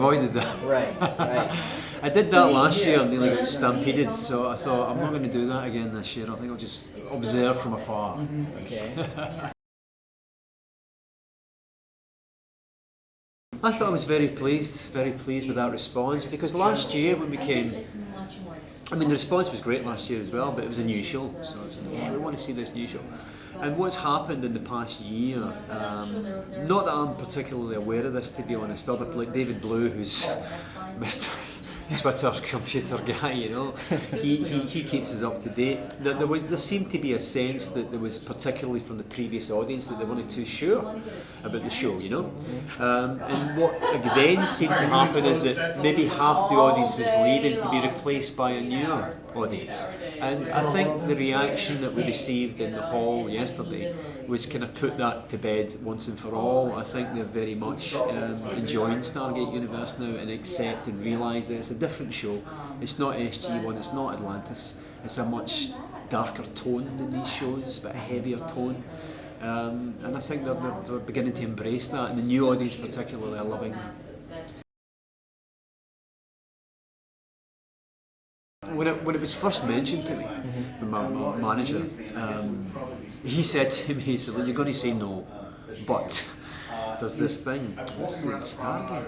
avoided that. Right, right. I did that last year and nearly got stampeded, so I thought I'm not going to do that again this year. I think I'll just observe from afar. Okay. I thought I was very pleased with that response, because last year when we came, I mean the response was great last year as well, but it was a new show, so it was like, yeah, we want to see this new show. And what's happened in the past year, not that I'm particularly aware of this, to be honest, other like David Blue, who's Mr. Twitter computer guy, you know, he keeps us up to date. There seemed to be a sense that there was, particularly from the previous audience, that they weren't too sure about the show, you know. And what then seemed to happen is that maybe half the audience was leaving to be replaced by a newer audience. And I think the reaction that we received in the hall yesterday was kind of put that to bed once and for all. I think they're very much enjoying Stargate Universe now and accept and realise that it's a different show. It's not SG-1, it's not Atlantis. It's a much darker tone than these shows, but a heavier tone. And I think they're beginning to embrace that, and the new audience particularly are loving that. When it was first mentioned to me, my manager, he said to me, he said, "Well, you're going to say no, but there's this thing, this is Stargate.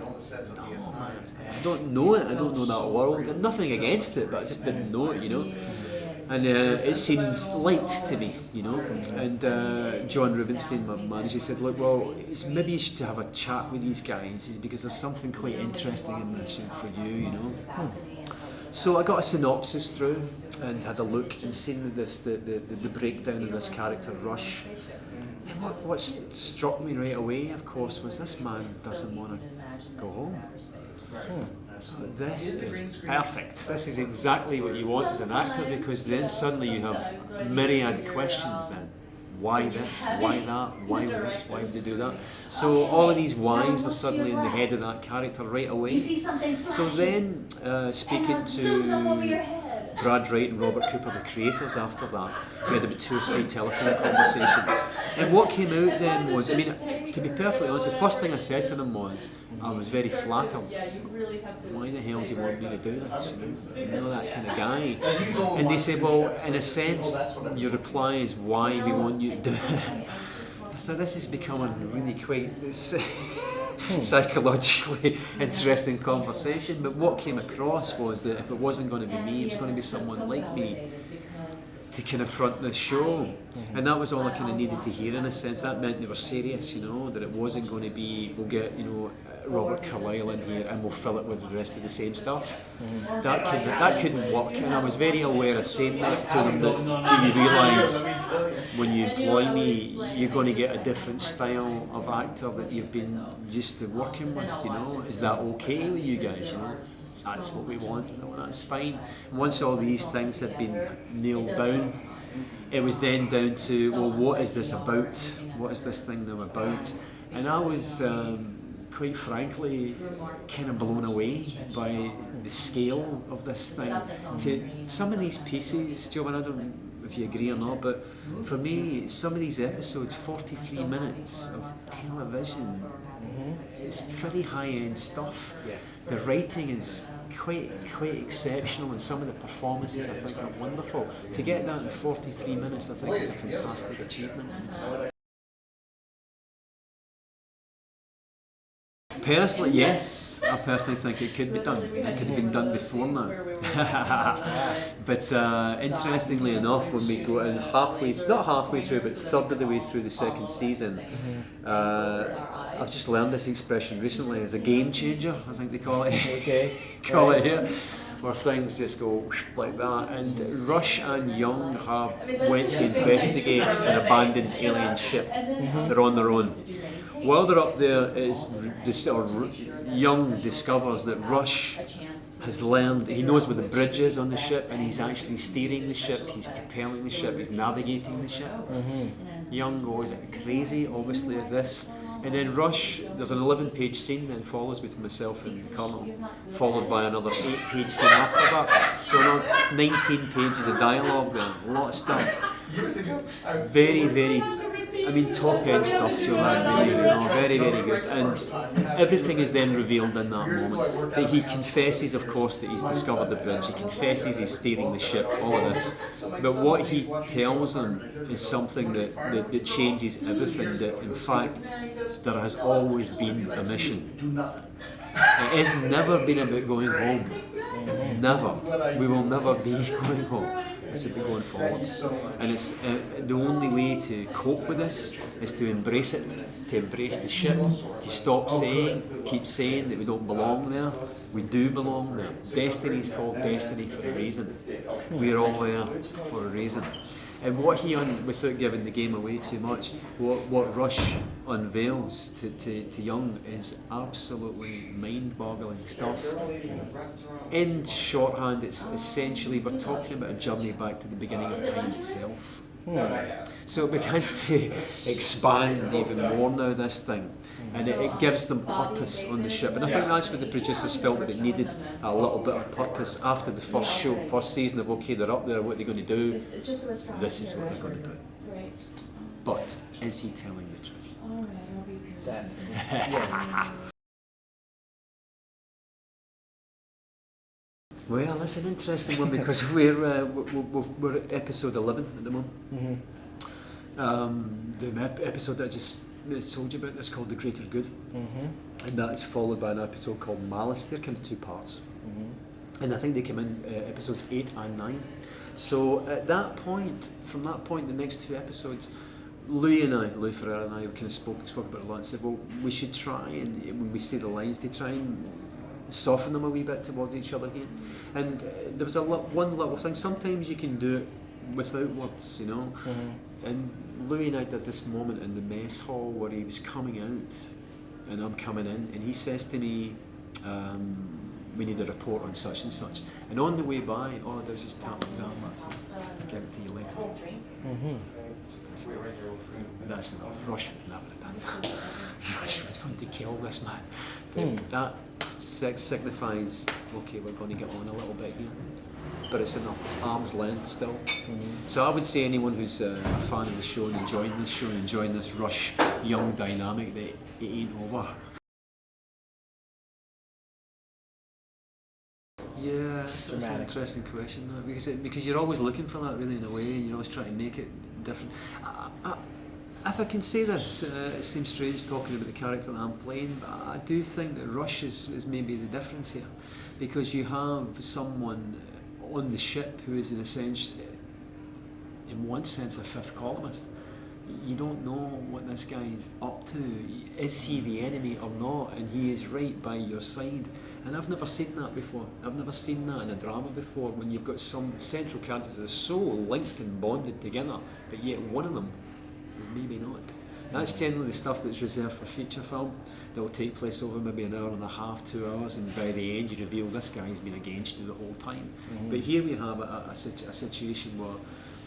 No, I don't know it, I don't know that world, and nothing against it, but I just didn't know it, you know." And it seemed light to me, you know. And John Rubinstein, my manager, said, "Look, well, maybe you should have a chat with these guys, because there's something quite interesting in this for you, you know." So I got a synopsis through and had a look and seen the breakdown of this character Rush. And what struck me right away, of course, was this man doesn't want to go home. So this is perfect. This is exactly what you want as an actor, because then suddenly you have myriad questions then. Why this? Why that? Why this? Why would they do that? So all of these whys were suddenly in the head of that character right away. So then, speaking to Brad Wright and Robert Cooper, the creators, after that, we had about 2 or 3 telephone conversations. And what came out then was, I mean, to be perfectly honest, the first thing I said to them was, I was very flattered. Why the hell do you want me to do this? You know that kind of guy. And they said, well, in a sense, your reply is why we want you to do it. I thought this is becoming really quite psychologically interesting conversation, but what came across was that if it wasn't going to be me, it was going to be someone like me to kind of front this show. And that was all I kind of needed to hear, in a sense. That meant they were serious, you know, that it wasn't going to be, we'll get, you know, Robert Carlyle in here and we'll fill it with the rest of the same stuff. That couldn't work, and I was very aware of saying that to them, that do you realise when you employ me, you're going to get a different style of actor that you've been used to working with, you know? Is that okay with you guys, you know? That's what we want, you know, that's fine. And once all these things had been nailed down, it was then down to, well, what is this about? What is this thing now about? And I was, quite frankly, kind of blown away by the scale of this thing. To some of these pieces, Joe, and I don't know if you agree or not, but for me, some of these episodes, 43 minutes of television, it's pretty high-end stuff. Yes. The writing is quite exceptional, and some of the performances I think are wonderful. To get that in 43 minutes, I think is a fantastic achievement. Personally, yes. I personally think it could be done. It could have been done before now. But interestingly enough, when we go in not halfway through, but third of the way through the second season, I've just learned this expression recently as a game changer, I think they call it. Okay. Call it here. Where things just go like that. And Rush and Young went to investigate an abandoned alien ship. They're on their own. While they're up there, Young discovers that Rush has learned, he knows where the bridge is on the ship, and he's actually steering the ship, he's propelling the ship, he's navigating the ship. Young goes crazy, obviously, at this. And then Rush, there's an 11-page scene that follows between myself and the Colonel, followed by another 8-page scene after that. So another 19 pages of dialogue there, a lot of stuff. Very I mean, top end stuff, Joanne, really, very, very good. And everything is then revealed in that moment. That he confesses, of course, that he's discovered the bridge, he confesses he's steering the ship, all of this. But what he tells them is something that changes everything, that in fact, there has always been a mission. It has never been about going home. Never. We will never be going home. It's about going forward. And it's the only way to cope with this is to embrace it, to embrace the ship, to stop keep saying that we don't belong there. We do belong there. Destiny is called destiny for a reason. We're all there for a reason. And what he, without giving the game away too much, what Rush unveils to Young is absolutely mind-boggling stuff. In shorthand, it's essentially, we're talking about a journey back to the beginning of time itself. So it begins to expand even more now, this thing, and it gives them purpose on the ship. And I think that's what the producers felt, that it needed a little bit of purpose after the first season of, okay, they're up there, what are they going to do? This is what they're going to do. But is he telling the truth? Yes. Well, that's an interesting one, because we're at episode 11 at the moment. The episode that I just told you about is called The Greater Good, and that is followed by an episode called Malice. They're kind of two parts, and I think they come in episodes 8 and 9. So at that point, from that point, the next two episodes, Louis Ferrer and I kind of spoke about it a lot and said, well, we should try, and when we say the lines, to try and soften them a wee bit towards each other here. And there was one little thing. Sometimes you can do it without words, And Louis and I did this moment in the mess hall where he was coming out and I'm coming in, and he says to me, we need a report on such and such. And on the way by, there's just tap his arm. I'll give it to you later. That's enough. Rush would never have done that. Rush would want to kill this man. But that signifies, okay, we're going to get on a little bit here. But it's enough. It's arm's length still. So I would say anyone who's a fan of the show and enjoying this show and enjoying this Rush Young dynamic, that it ain't over. Yeah, that's an interesting question, because you're always looking for that, really, in a way, and you're always trying to make it different. If I can say this, it seems strange talking about the character that I'm playing, but I do think that Rush is maybe the difference here, because you have someone on the ship who is, in a sense, in one sense, a fifth columnist. You don't know what this guy is up to. Is he the enemy or not? And he is right by your side. And I've never seen that before. I've never seen that in a drama before, when you've got some central characters that are so linked and bonded together, but yet one of them is maybe not. That's generally the stuff that's reserved for feature film, that will take place over maybe an hour and a half, 2 hours, and by the end you reveal this guy's been against you the whole time. But here we have a situation where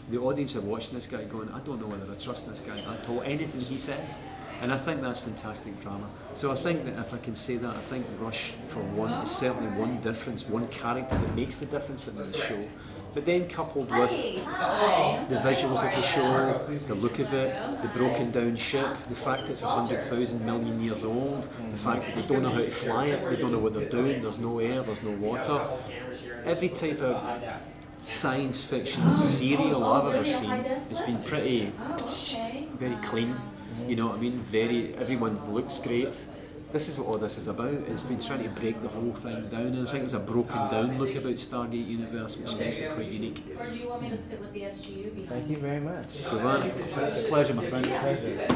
the audience are watching this guy going, I don't know whether I trust this guy at all, anything he says. And I think that's fantastic drama. So I think that if I can say that, I think Rush, for one, is certainly one difference, one character that makes the difference in the show. But then coupled with the visuals of the show, the look of it, the broken down ship, the fact that it's 100,000 million years old, the fact that they don't know how to fly it, they don't know what they're doing, there's no air, there's no water. Every type of science fiction serial I've ever seen has been pretty, very clean. You know what I mean? Everyone looks great. This is what all this is about. It's been trying to break the whole thing down, and I think there's a broken down look about Stargate Universe, which makes it quite unique. Or do you want me to sit with the SGU behind? Thank you very much. Pleasure, my friend. Pleasure.